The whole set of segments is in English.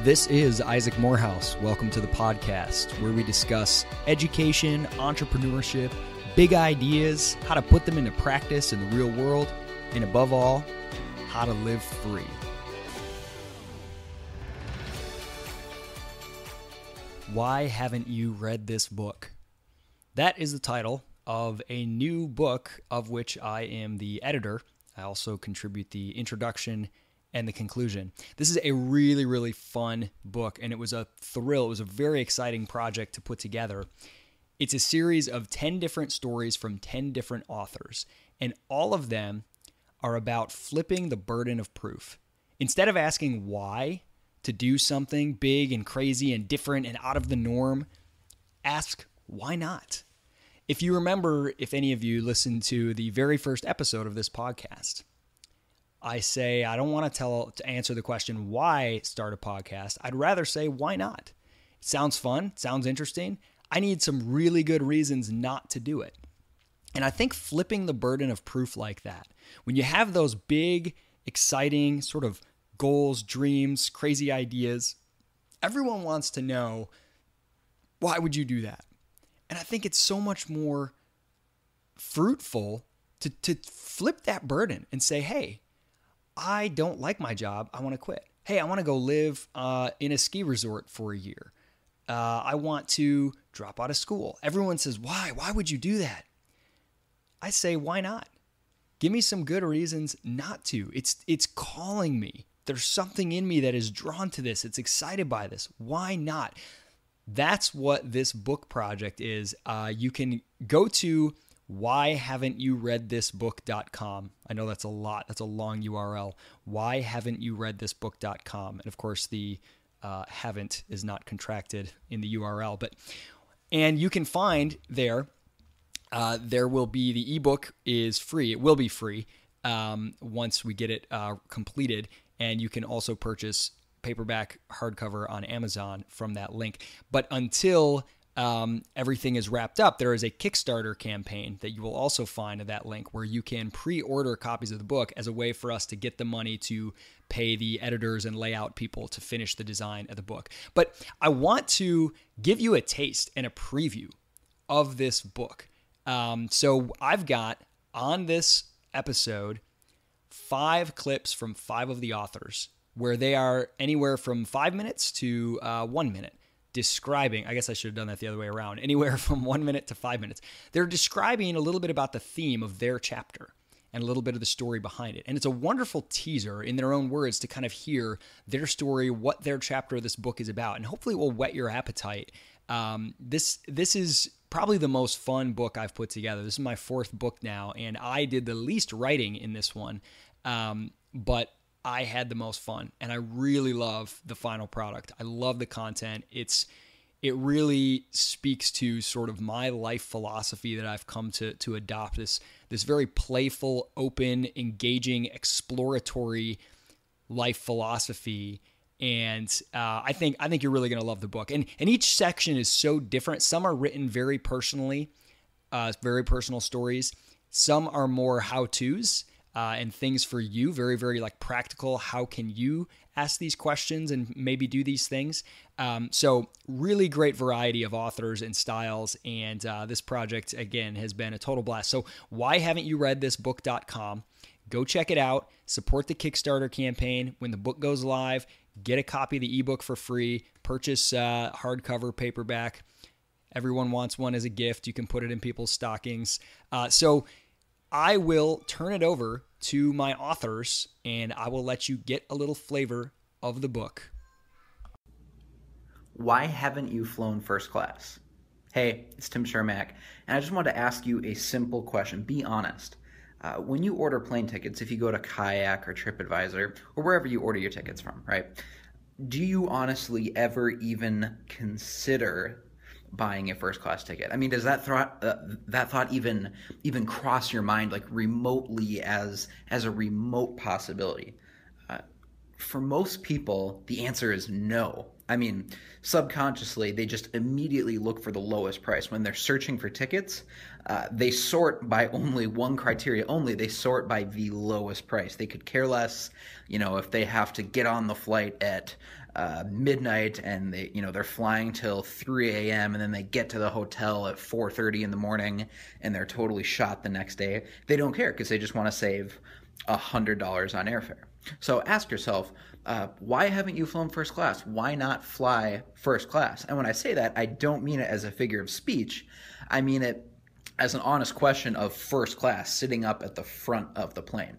This is Isaac Morehouse. Welcome to the podcast where we discuss education, entrepreneurship, big ideas, how to put them into practice in the real world, and above all, how to live free. Why haven't you read this book? That is the title of a new book of which I am the editor. I also contribute the introduction and the conclusion. This is a really, really fun book, and it was a thrill. It was a very exciting project to put together. It's a series of 10 different stories from 10 different authors, and all of them are about flipping the burden of proof. Instead of asking why to do something big and crazy and different and out of the norm, ask why not? If you remember, if any of you listened to the very first episode of this podcast, I say I don't want to answer the question why start a podcast. I'd rather say why not? It sounds fun, sounds interesting. I need some really good reasons not to do it. And I think flipping the burden of proof like that, when you have those big, exciting sort of goals, dreams, crazy ideas, everyone wants to know, why would you do that? And I think it's so much more fruitful to flip that burden and say, hey, I don't like my job. I want to quit. Hey, I want to go live in a ski resort for a year. I want to drop out of school. Everyone says, why? Why would you do that? I say, why not? Give me some good reasons not to. It's calling me. There's something in me that is drawn to this. It's excited by this. Why not? That's what this book project is. You can go to whyhaven'tyoureadthisbook.com. I know that's a lot. That's a long URL. Whyhaven'tyoureadthisbook.com. And of course, the haven't is not contracted in the URL. And you can find there will be, the ebook is free. It will be free once we get it completed. And you can also purchase paperback hardcover on Amazon from that link. But until everything is wrapped up, there is a Kickstarter campaign that you will also find at that link where you can pre-order copies of the book as a way for us to get the money to pay the editors and layout people to finish the design of the book. But I want to give you a taste and a preview of this book. So I've got on this episode 5 clips from 5 of the authors where they are anywhere from 5 minutes to 1 minute. Describing, I guess I should have done that the other way around, anywhere from 1 minute to 5 minutes. They're describing a little bit about the theme of their chapter and a little bit of the story behind it. And it's a wonderful teaser in their own words to kind of hear their story, what their chapter of this book is about, and hopefully it will whet your appetite. This is probably the most fun book I've put together. This is my 4th book now, and I did the least writing in this one, but I had the most fun, and I really love the final product. I love the content. It really speaks to sort of my life philosophy that I've come to adopt, this very playful, open, engaging, exploratory life philosophy. And I think you're really going to love the book. And each section is so different. Some are written very personally, very personal stories. Some are more how-tos. And things for you, very, very like practical. How can you ask these questions and maybe do these things? So really great variety of authors and styles. And this project, again, has been a total blast. So whyhaven'tyoureadthisbook.com. Go check it out. Support the Kickstarter campaign. When the book goes live, get a copy of the ebook for free. Purchase hardcover, paperback. Everyone wants one as a gift. You can put it in people's stockings. So I will turn it over to my authors, and I will let you get a little flavor of the book. Why haven't you flown first class? Hey, it's Tim Shermack, and I just wanted to ask you a simple question. Be honest. When you order plane tickets, if you go to Kayak or TripAdvisor, or wherever you order your tickets from, right? Do you honestly ever even consider buying a first class ticket? I mean, does that thought even cross your mind like remotely as a remote possibility? For most people, the answer is no. I mean, subconsciously, they just immediately look for the lowest price. When they're searching for tickets, they sort by only one criteria only. They sort by the lowest price. They could care less, if they have to get on the flight at midnight, and they're flying till 3 a.m. and then they get to the hotel at 4:30 in the morning and they're totally shot the next day. They don't care because they just want to save $100 on airfare. So ask yourself, why haven't you flown first class? Why not fly first class? And when I say that, I don't mean it as a figure of speech. I mean it as an honest question of first class, sitting up at the front of the plane.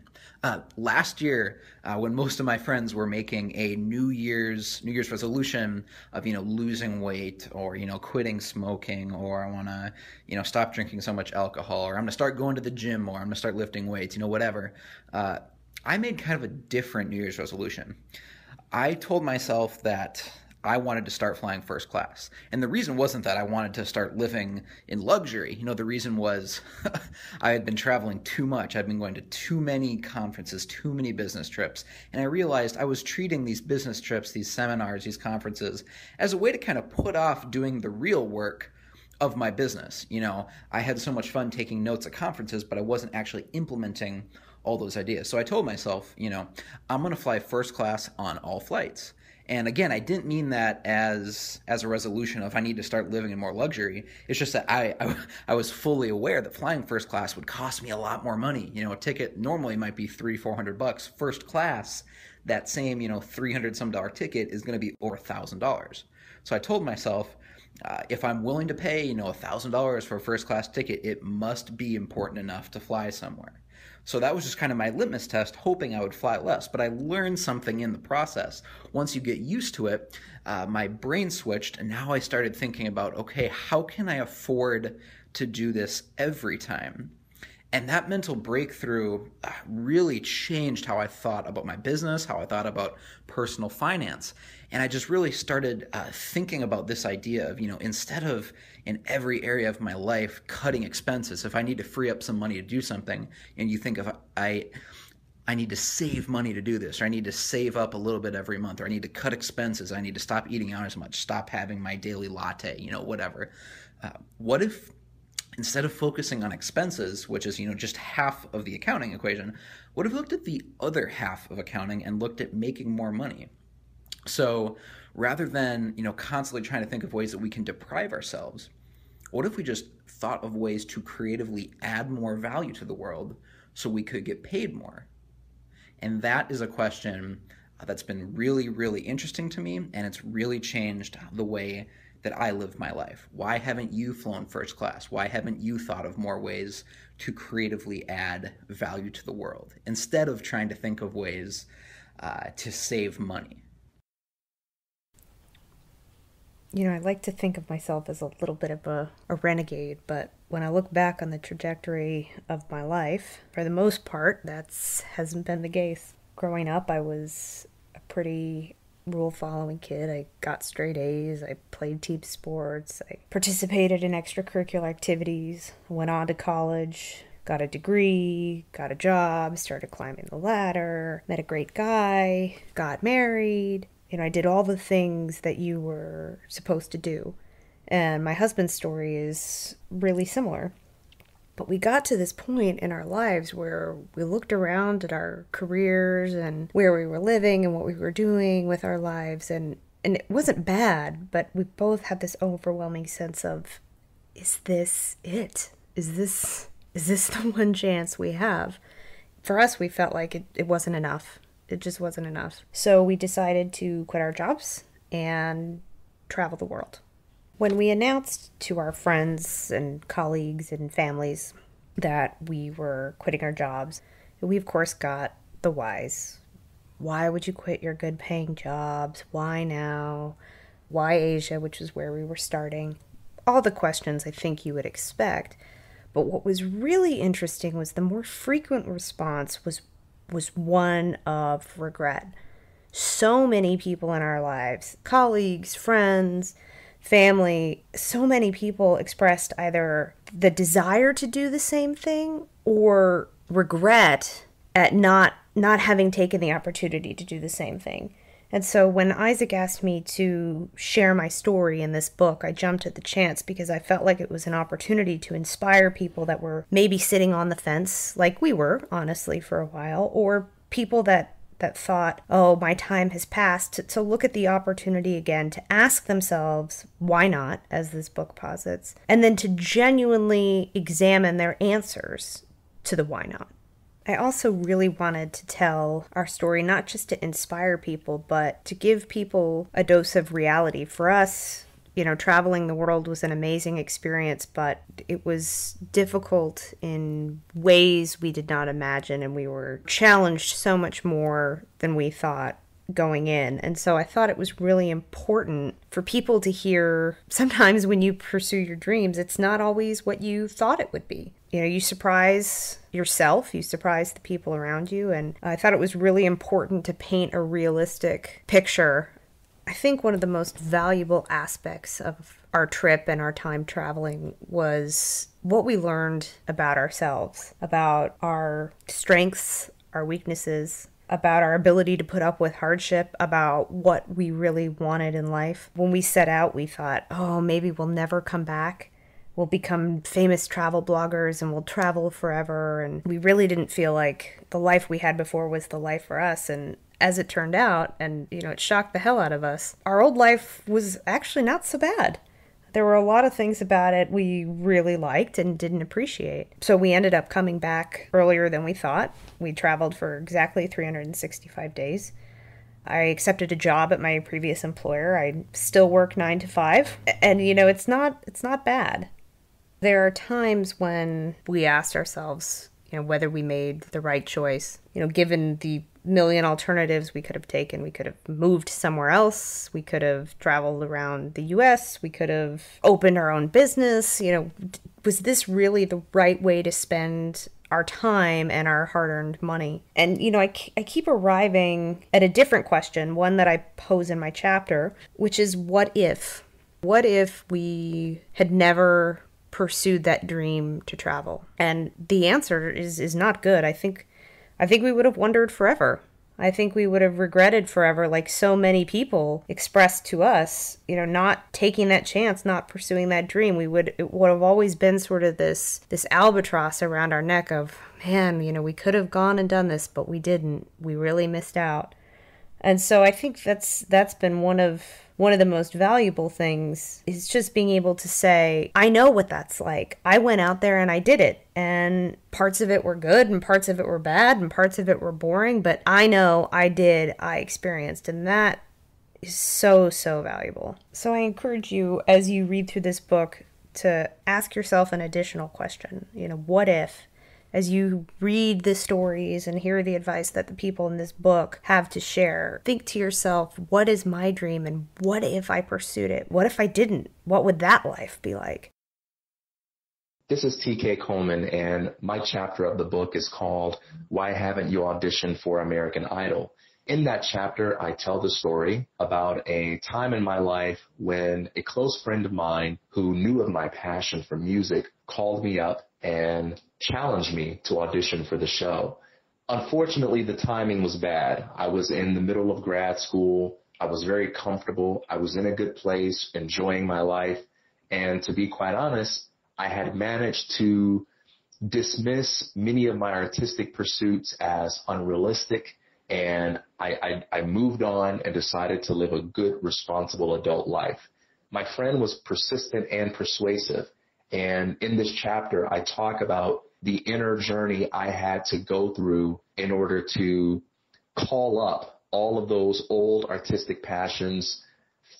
Last year, when most of my friends were making a New Year's resolution of losing weight, or quitting smoking, or I want to stop drinking so much alcohol, or I'm going to start going to the gym, or I'm going to start lifting weights, whatever. I made kind of a different New Year's resolution. I told myself that I wanted to start flying first class. And the reason wasn't that I wanted to start living in luxury. The reason was I had been traveling too much. I'd been going to too many conferences, too many business trips. And I realized I was treating these business trips, these seminars, these conferences as a way to kind of put off doing the real work of my business. I had so much fun taking notes at conferences, but I wasn't actually implementing all those ideas. So I told myself, I'm going to fly first class on all flights. And again, I didn't mean that as a resolution of I need to start living in more luxury. It's just that I was fully aware that flying first class would cost me a lot more money. A ticket normally might be $300-400. First class, that same $300 some ticket is going to be over $1,000. So I told myself, if I'm willing to pay $1,000 for a first class ticket, it must be important enough to fly somewhere. So that was just kind of my litmus test, hoping I would fly less. But I learned something in the process. Once you get used to it, my brain switched, and now I started thinking about, okay, how can I afford to do this every time? And that mental breakthrough really changed how I thought about my business, how I thought about personal finance. And I just really started thinking about this idea of, instead of in every area of my life cutting expenses, if I need to free up some money to do something, and you think of I need to save money to do this, or I need to save up a little bit every month, or I need to cut expenses, I need to stop eating out as much, stop having my daily latte, whatever. What if instead of focusing on expenses, which is, just half of the accounting equation, what if we looked at the other half of accounting and looked at making more money? So rather than, constantly trying to think of ways that we can deprive ourselves, what if we just thought of ways to creatively add more value to the world so we could get paid more? And that is a question that's been really, really interesting to me, and it's really changed the way that I live my life. Why haven't you flown first class? Why haven't you thought of more ways to creatively add value to the world instead of trying to think of ways to save money? I like to think of myself as a little bit of a renegade, but when I look back on the trajectory of my life, for the most part, that hasn't been the case. Growing up, I was a pretty rule-following kid. I got straight A's, I played team sports, I participated in extracurricular activities, went on to college, got a degree, got a job, started climbing the ladder, met a great guy, got married. I did all the things that you were supposed to do. And my husband's story is really similar. But we got to this point in our lives where we looked around at our careers and where we were living and what we were doing with our lives. And it wasn't bad, but we both had this overwhelming sense of, is this it? Is this the one chance we have? For us, we felt like it wasn't enough. It just wasn't enough. So we decided to quit our jobs and travel the world. When we announced to our friends and colleagues and families that we were quitting our jobs, we of course got the whys. Why would you quit your good paying jobs? Why now? Why Asia, which is where we were starting? All the questions I think you would expect. But what was really interesting was the more frequent response was one of regret. So many people in our lives, colleagues, friends, family, so many people expressed either the desire to do the same thing or regret at not having taken the opportunity to do the same thing. And so when Isaac asked me to share my story in this book, I jumped at the chance because I felt like it was an opportunity to inspire people that were maybe sitting on the fence, like we were, honestly, for a while, or people that that thought, oh, my time has passed, to look at the opportunity again, to ask themselves, why not, as this book posits, and then to genuinely examine their answers to the why not. I also really wanted to tell our story not just to inspire people, but to give people a dose of reality. For us, traveling the world was an amazing experience, but it was difficult in ways we did not imagine, and we were challenged so much more than we thought going in. And so I thought it was really important for people to hear, sometimes when you pursue your dreams, it's not always what you thought it would be. You surprise yourself, you surprise the people around you, and I thought it was really important to paint a realistic picture. I think one of the most valuable aspects of our trip and our time traveling was what we learned about ourselves, about our strengths, our weaknesses, about our ability to put up with hardship, about what we really wanted in life. When we set out, we thought, oh, maybe we'll never come back. We'll become famous travel bloggers and we'll travel forever. And we really didn't feel like the life we had before was the life for us. And as it turned out, and it shocked the hell out of us, our old life was actually not so bad. There were a lot of things about it we really liked and didn't appreciate. So we ended up coming back earlier than we thought. We traveled for exactly 365 days. I accepted a job at my previous employer. I still work 9 to 5. And it's not bad. There are times when we asked ourselves, whether we made the right choice. Given the million alternatives we could have taken, we could have moved somewhere else, we could have traveled around the US, we could have opened our own business. Was this really the right way to spend our time and our hard-earned money? And, I keep arriving at a different question, one that I pose in my chapter, which is what if? What if we had never pursued that dream to travel? And the answer is not good. I think we would have wondered forever. I think we would have regretted forever, like so many people expressed to us, not taking that chance, not pursuing that dream. It would have always been sort of this albatross around our neck of, man, we could have gone and done this, but we didn't. We really missed out. And so I think that's been one of the most valuable things, is just being able to say, I know what that's like. I went out there and I did it. And parts of it were good and parts of it were bad and parts of it were boring. But I know I experienced. And that is so, so valuable. So I encourage you, as you read through this book, to ask yourself an additional question. What if? As you read the stories and hear the advice that the people in this book have to share, think to yourself, what is my dream and what if I pursued it? What if I didn't? What would that life be like? This is TK Coleman, and my chapter of the book is called Why Haven't You Auditioned for American Idol? In that chapter, I tell the story about a time in my life when a close friend of mine who knew of my passion for music called me up and challenged me to audition for the show. Unfortunately, the timing was bad. I was in the middle of grad school. I was very comfortable. I was in a good place, enjoying my life. And to be quite honest, I had managed to dismiss many of my artistic pursuits as unrealistic. And I moved on and decided to live a good, responsible adult life. My friend was persistent and persuasive. And in this chapter, I talk about the inner journey I had to go through in order to call up all of those old artistic passions,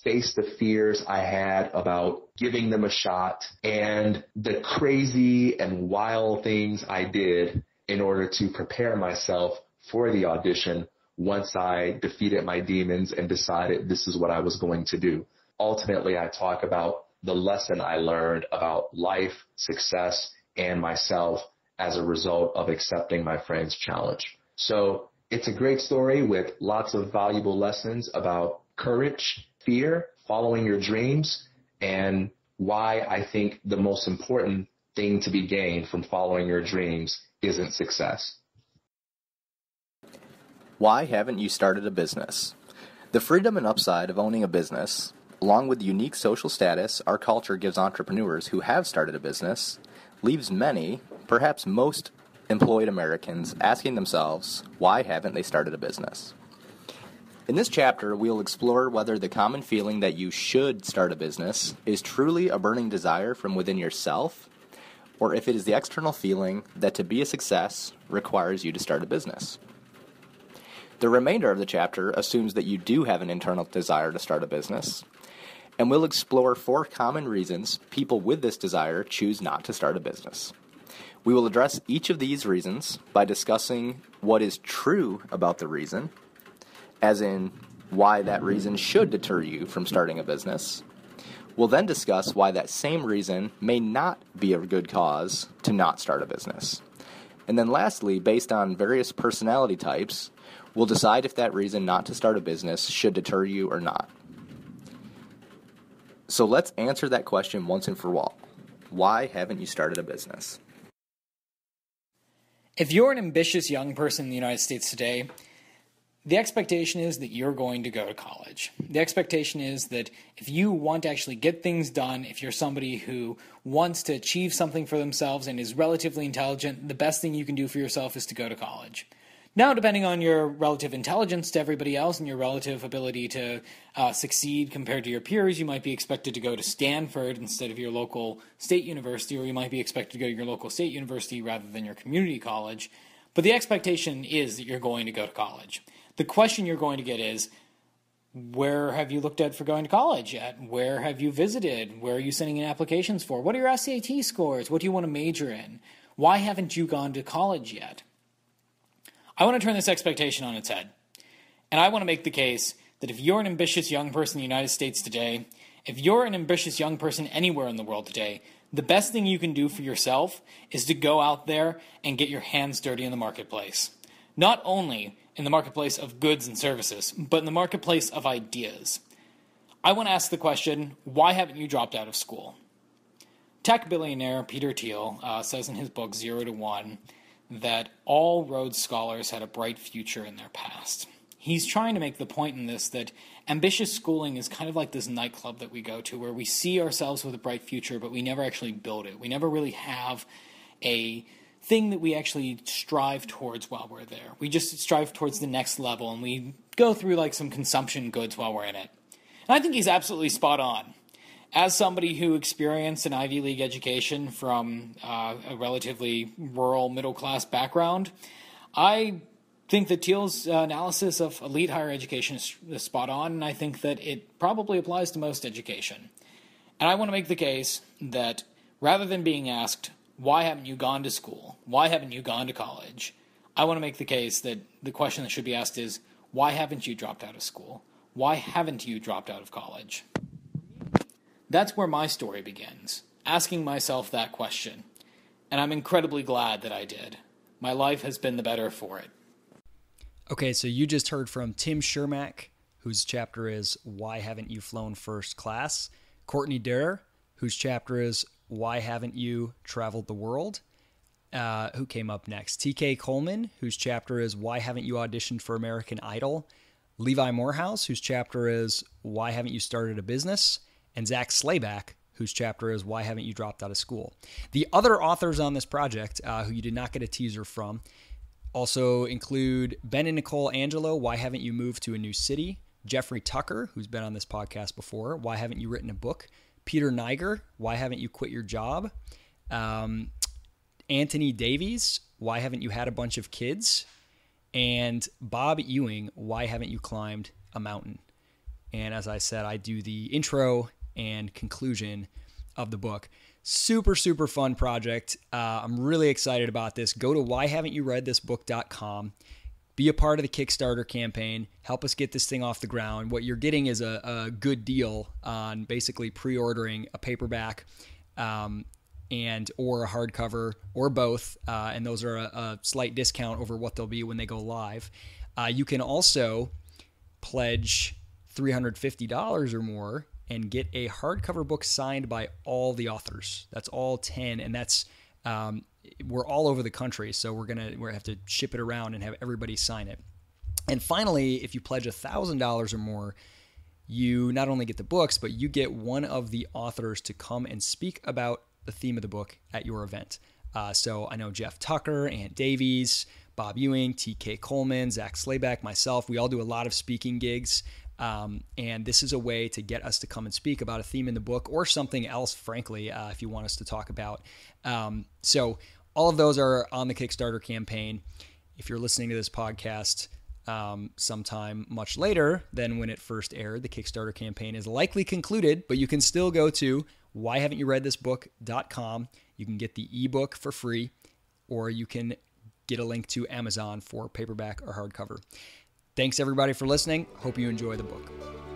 face the fears I had about giving them a shot, and the crazy and wild things I did in order to prepare myself for the audition once I defeated my demons and decided this is what I was going to do. Ultimately, I talk about the lesson I learned about life, success, and myself as a result of accepting my friend's challenge. So it's a great story with lots of valuable lessons about courage, fear, following your dreams, and why I think the most important thing to be gained from following your dreams isn't success. Why haven't you started a business? The freedom and upside of owning a business, along with the unique social status our culture gives entrepreneurs who have started a business, leaves many, perhaps most, employed Americans asking themselves, why haven't they started a business? In this chapter, we'll explore whether the common feeling that you should start a business is truly a burning desire from within yourself, or if it is the external feeling that to be a success requires you to start a business. The remainder of the chapter assumes that you do have an internal desire to start a business, and we'll explore 4 common reasons people with this desire choose not to start a business. We will address each of these reasons by discussing what is true about the reason, as in why that reason should deter you from starting a business. We'll then discuss why that same reason may not be a good cause to not start a business. And then lastly, based on various personality types, we'll decide if that reason not to start a business should deter you or not. So let's answer that question once and for all. Why haven't you started a business? If you're an ambitious young person in the United States today, the expectation is that you're going to go to college. The expectation is that if you want to actually get things done, if you're somebody who wants to achieve something for themselves and is relatively intelligent, the best thing you can do for yourself is to go to college. Now, depending on your relative intelligence to everybody else and your relative ability to succeed compared to your peers, you might be expected to go to Stanford instead of your local state university, or you might be expected to go to your local state university rather than your community college. But the expectation is that you're going to go to college. The question you're going to get is, where have you looked at for going to college yet? Where have you visited? Where are you sending in applications for? What are your SAT scores? What do you want to major in? Why haven't you gone to college yet? I want to turn this expectation on its head. And I want to make the case that if you're an ambitious young person in the United States today, if you're an ambitious young person anywhere in the world today, the best thing you can do for yourself is to go out there and get your hands dirty in the marketplace. Not only in the marketplace of goods and services, but in the marketplace of ideas. I want to ask the question, why haven't you dropped out of school? Tech billionaire Peter Thiel says in his book 0 to 1 that all Rhodes Scholars had a bright future in their past. He's trying to make the point in this that ambitious schooling is kind of like this nightclub that we go to where we see ourselves with a bright future, but we never actually build it. We never really have a thing that we actually strive towards while we're there. We just strive towards the next level, and we go through like some consumption goods while we're in it. And I think he's absolutely spot on. As somebody who experienced an Ivy League education from a relatively rural middle-class background, I think that Thiel's analysis of elite higher education is spot on, and I think that it probably applies to most education. And I want to make the case that rather than being asked, why haven't you gone to school? Why haven't you gone to college? I want to make the case that the question that should be asked is, why haven't you dropped out of school? Why haven't you dropped out of college? That's where my story begins, asking myself that question. And I'm incredibly glad that I did. My life has been the better for it. Okay, so you just heard from Tim Shermack, whose chapter is Why Haven't You Flown First Class? Courtney Dare, whose chapter is Why Haven't You Traveled the World? Who came up next? TK Coleman, whose chapter is Why Haven't You Auditioned for American Idol? Levi Morehouse, whose chapter is Why Haven't You Started a Business? And Zach Slayback, whose chapter is Why Haven't You Dropped Out of School? The other authors on this project, who you did not get a teaser from, also include Ben and Nicole Angelo, Why Haven't You Moved to a New City? Jeffrey Tucker, who's been on this podcast before, Why Haven't You Written a Book? Peter Niger, Why Haven't You Quit Your Job? Anthony Davies, Why Haven't You Had a Bunch of Kids? And Bob Ewing, Why Haven't You Climbed a Mountain? And as I said, I do the intro and conclusion of the book. Super, super fun project. I'm really excited about this. Go to whyhaven'tyoureadthisbook.com. Be a part of the Kickstarter campaign. Help us get this thing off the ground. What you're getting is a good deal on basically pre-ordering a paperback and or a hardcover or both. And those are a slight discount over what they'll be when they go live. You can also pledge $350 or more and get a hardcover book signed by all the authors. That's all 10, and that's we're all over the country, so we're gonna have to ship it around and have everybody sign it. And finally, if you pledge $1,000 or more, you not only get the books, but you get one of the authors to come and speak about the theme of the book at your event. So I know Jeff Tucker, Ant Davies, Bob Ewing, TK Coleman, Zach Slayback, myself, we all do a lot of speaking gigs. And this is a way to get us to come and speak about a theme in the book or something else, frankly, if you want us to talk about. So all of those are on the Kickstarter campaign. If you're listening to this podcast sometime much later than when it first aired, the Kickstarter campaign is likely concluded, but you can still go to whyhaven'tyoureadthisbook.com. You can get the ebook for free, or you can get a link to Amazon for paperback or hardcover. Thanks everybody for listening. Hope you enjoy the book.